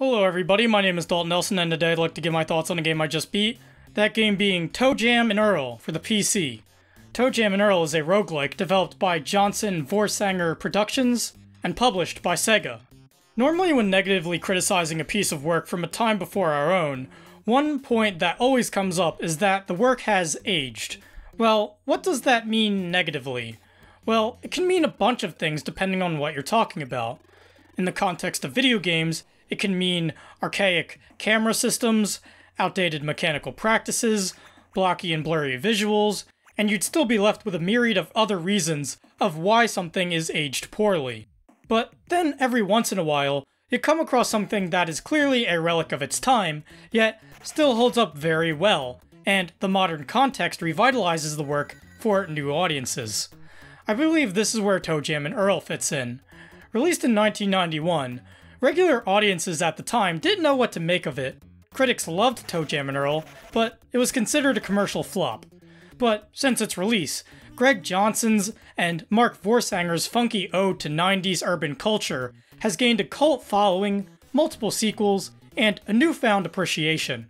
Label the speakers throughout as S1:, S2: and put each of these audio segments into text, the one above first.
S1: Hello everybody, my name is Daulton Nelson, and today I'd like to give my thoughts on a game I just beat. That game being ToeJam Earl for the PC. ToeJam Earl is a roguelike developed by Johnson Vorsanger Productions and published by Sega. Normally when negatively criticizing a piece of work from a time before our own, one point that always comes up is that the work has aged. Well, what does that mean negatively? Well, it can mean a bunch of things depending on what you're talking about. In the context of video games, it can mean archaic camera systems, outdated mechanical practices, blocky and blurry visuals, and you'd still be left with a myriad of other reasons of why something is aged poorly. But then every once in a while, you come across something that is clearly a relic of its time, yet still holds up very well, and the modern context revitalizes the work for new audiences. I believe this is where ToeJam Earl fits in. Released in 1991, regular audiences at the time didn't know what to make of it. Critics loved ToeJam Earl, but it was considered a commercial flop. But since its release, Greg Johnson's and Mark Vorsanger's funky ode to 90s urban culture has gained a cult following, multiple sequels, and a newfound appreciation,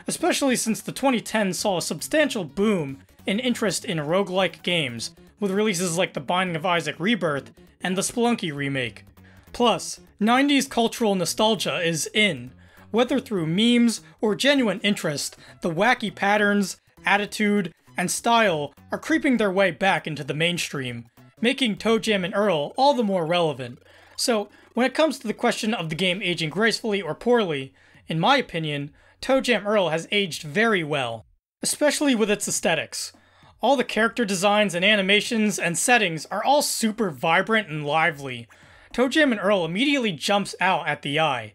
S1: especially since the 2010s saw a substantial boom in interest in roguelike games, with releases like The Binding of Isaac Rebirth and the Spelunky remake. Plus, 90s cultural nostalgia is in. Whether through memes or genuine interest, the wacky patterns, attitude, and style are creeping their way back into the mainstream, making ToeJam Earl all the more relevant. So, when it comes to the question of the game aging gracefully or poorly, in my opinion, ToeJam Earl has aged very well, especially with its aesthetics. All the character designs and animations and settings are all super vibrant and lively. ToeJam Earl immediately jumps out at the eye.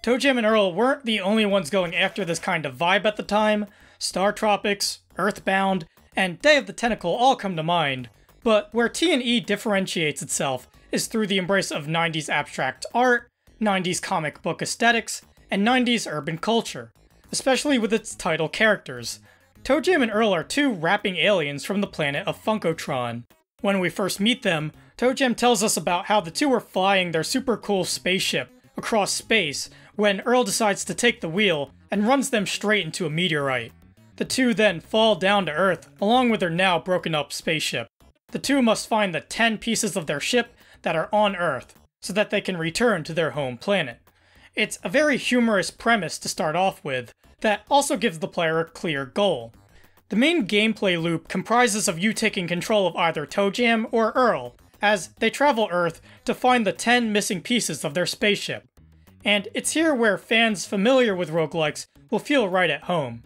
S1: ToeJam Earl weren't the only ones going after this kind of vibe at the time. Star Tropics, Earthbound, and Day of the Tentacle all come to mind. But where T&E differentiates itself is through the embrace of 90s abstract art, 90s comic book aesthetics, and 90s urban culture, especially with its title characters. ToeJam Earl are two rapping aliens from the planet of Funkotron. When we first meet them, ToeJam tells us about how the two are flying their super cool spaceship across space when Earl decides to take the wheel and runs them straight into a meteorite. The two then fall down to Earth along with their now broken up spaceship. The two must find the 10 pieces of their ship that are on Earth so that they can return to their home planet. It's a very humorous premise to start off with that also gives the player a clear goal. The main gameplay loop comprises of you taking control of either ToeJam or Earl, as they travel Earth to find the 10 missing pieces of their spaceship. And it's here where fans familiar with roguelikes will feel right at home.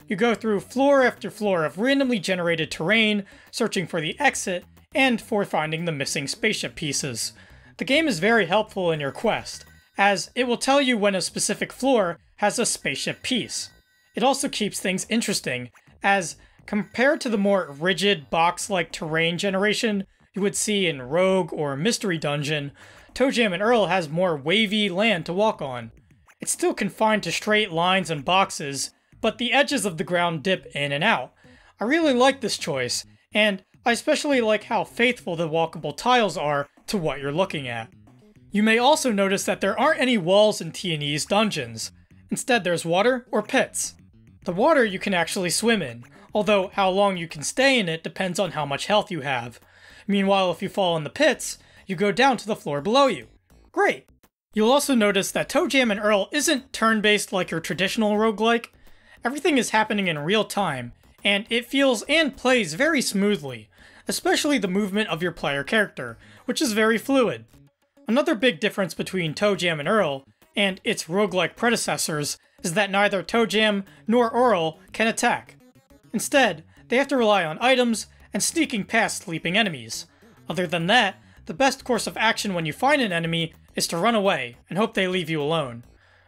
S1: You go through floor after floor of randomly generated terrain, searching for the exit, and for finding the missing spaceship pieces. The game is very helpful in your quest, as it will tell you when a specific floor has a spaceship piece. It also keeps things interesting, as compared to the more rigid box-like terrain generation you would see in Rogue or Mystery Dungeon, ToeJam Earl has more wavy land to walk on. It's still confined to straight lines and boxes, but the edges of the ground dip in and out. I really like this choice, and I especially like how faithful the walkable tiles are to what you're looking at. You may also notice that there aren't any walls in T&E's dungeons. Instead, there's water or pits. The water you can actually swim in, although how long you can stay in it depends on how much health you have. Meanwhile, if you fall in the pits, you go down to the floor below you. Great! You'll also notice that ToeJam Earl isn't turn-based like your traditional roguelike. Everything is happening in real time, and it feels and plays very smoothly, especially the movement of your player character, which is very fluid. Another big difference between ToeJam Earl and its roguelike predecessors is that neither ToeJam nor Earl can attack. Instead, they have to rely on items and sneaking past sleeping enemies. Other than that, the best course of action when you find an enemy is to run away and hope they leave you alone.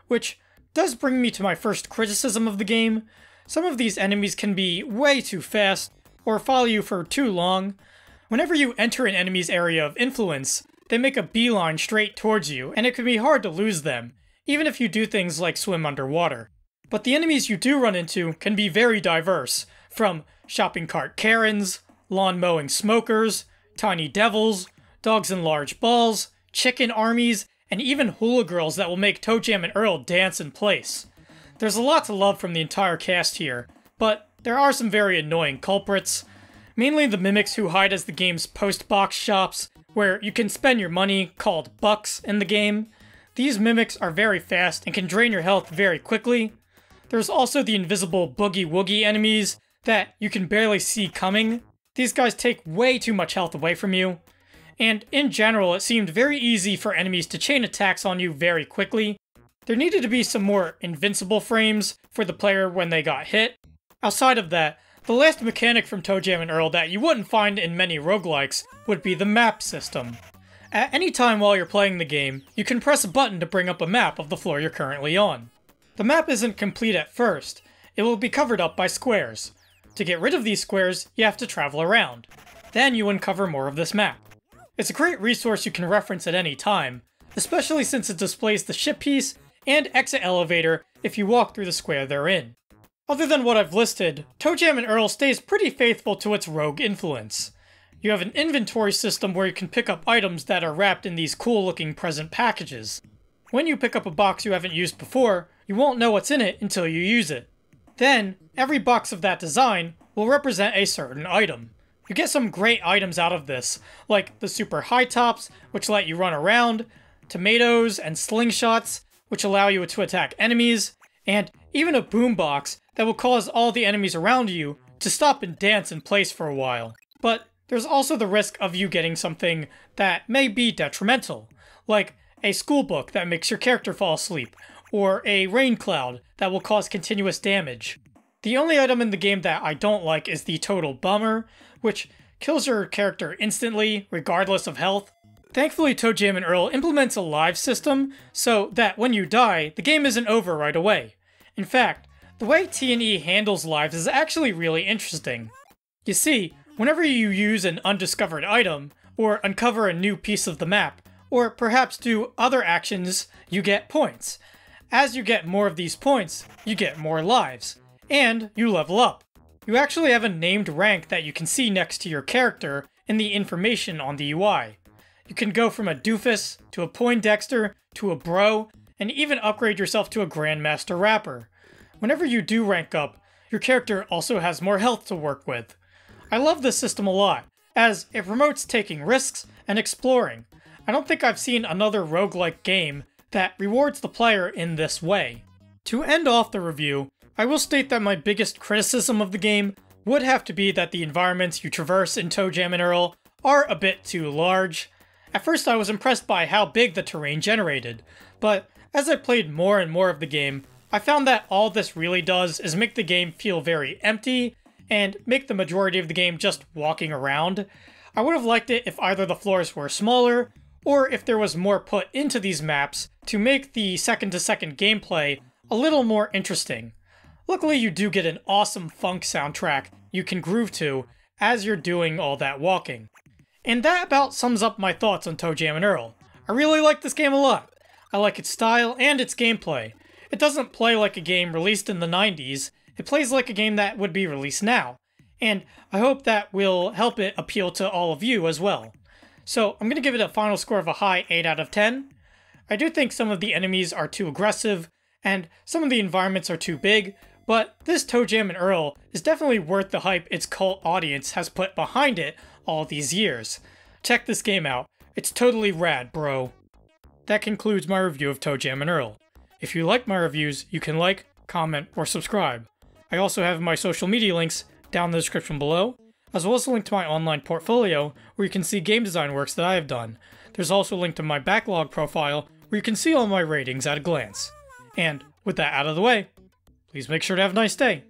S1: Which does bring me to my first criticism of the game. Some of these enemies can be way too fast, or follow you for too long. Whenever you enter an enemy's area of influence, they make a beeline straight towards you, and it can be hard to lose them, even if you do things like swim underwater. But the enemies you do run into can be very diverse, from shopping cart Karens, lawn mowing smokers, tiny devils, dogs in large balls, chicken armies, and even Hula-Girls that will make ToeJam and Earl dance in place. There's a lot to love from the entire cast here, but there are some very annoying culprits. Mainly the mimics who hide as the game's post-box shops, where you can spend your money, called bucks, in the game. These mimics are very fast and can drain your health very quickly. There's also the invisible boogie-woogie enemies that you can barely see coming. These guys take way too much health away from you. And in general, it seemed very easy for enemies to chain attacks on you very quickly. There needed to be some more invincible frames for the player when they got hit. Outside of that, the last mechanic from ToeJam and Earl that you wouldn't find in many roguelikes would be the map system. At any time while you're playing the game, you can press a button to bring up a map of the floor you're currently on. The map isn't complete at first. It will be covered up by squares. To get rid of these squares, you have to travel around. Then you uncover more of this map. It's a great resource you can reference at any time, especially since it displays the ship piece and exit elevator if you walk through the square they're in. Other than what I've listed, ToeJam and Earl stays pretty faithful to its rogue influence. You have an inventory system where you can pick up items that are wrapped in these cool-looking present packages. When you pick up a box you haven't used before, you won't know what's in it until you use it. Then, every box of that design will represent a certain item. You get some great items out of this, like the super high tops, which let you run around, tomatoes and slingshots, which allow you to attack enemies, and even a boombox that will cause all the enemies around you to stop and dance in place for a while. But there's also the risk of you getting something that may be detrimental, like a school book that makes your character fall asleep, or a rain cloud that will cause continuous damage. The only item in the game that I don't like is the Total Bummer, which kills your character instantly, regardless of health. Thankfully, ToeJam and Earl implements a live system, so that when you die, the game isn't over right away. In fact, the way T&E handles lives is actually really interesting. You see, whenever you use an undiscovered item, or uncover a new piece of the map, or perhaps do other actions, you get points. As you get more of these points, you get more lives, and you level up. You actually have a named rank that you can see next to your character in the information on the UI. You can go from a doofus, to a Poindexter, to a bro, and even upgrade yourself to a Grandmaster Rapper. Whenever you do rank up, your character also has more health to work with. I love this system a lot, as it promotes taking risks and exploring. I don't think I've seen another roguelike game that rewards the player in this way. To end off the review, I will state that my biggest criticism of the game would have to be that the environments you traverse in ToeJam and Earl are a bit too large. At first I was impressed by how big the terrain generated, but as I played more and more of the game, I found that all this really does is make the game feel very empty, and make the majority of the game just walking around. I would have liked it if either the floors were smaller, or if there was more put into these maps to make the second-to-second gameplay a little more interesting. Luckily, you do get an awesome funk soundtrack you can groove to as you're doing all that walking. And that about sums up my thoughts on ToeJam and Earl. I really like this game a lot. I like its style and its gameplay. It doesn't play like a game released in the 90s, it plays like a game that would be released now. And I hope that will help it appeal to all of you as well. So I'm going to give it a final score of a high 8 out of 10. I do think some of the enemies are too aggressive, and some of the environments are too big, but this ToeJam and Earl is definitely worth the hype its cult audience has put behind it all these years. Check this game out. It's totally rad, bro. That concludes my review of ToeJam and Earl. If you like my reviews, you can like, comment, or subscribe. I also have my social media links down in the description below, as well as a link to my online portfolio where you can see game design works that I have done. There's also a link to my Backloggd profile where you can see all my ratings at a glance. And with that out of the way, please make sure to have a nice day.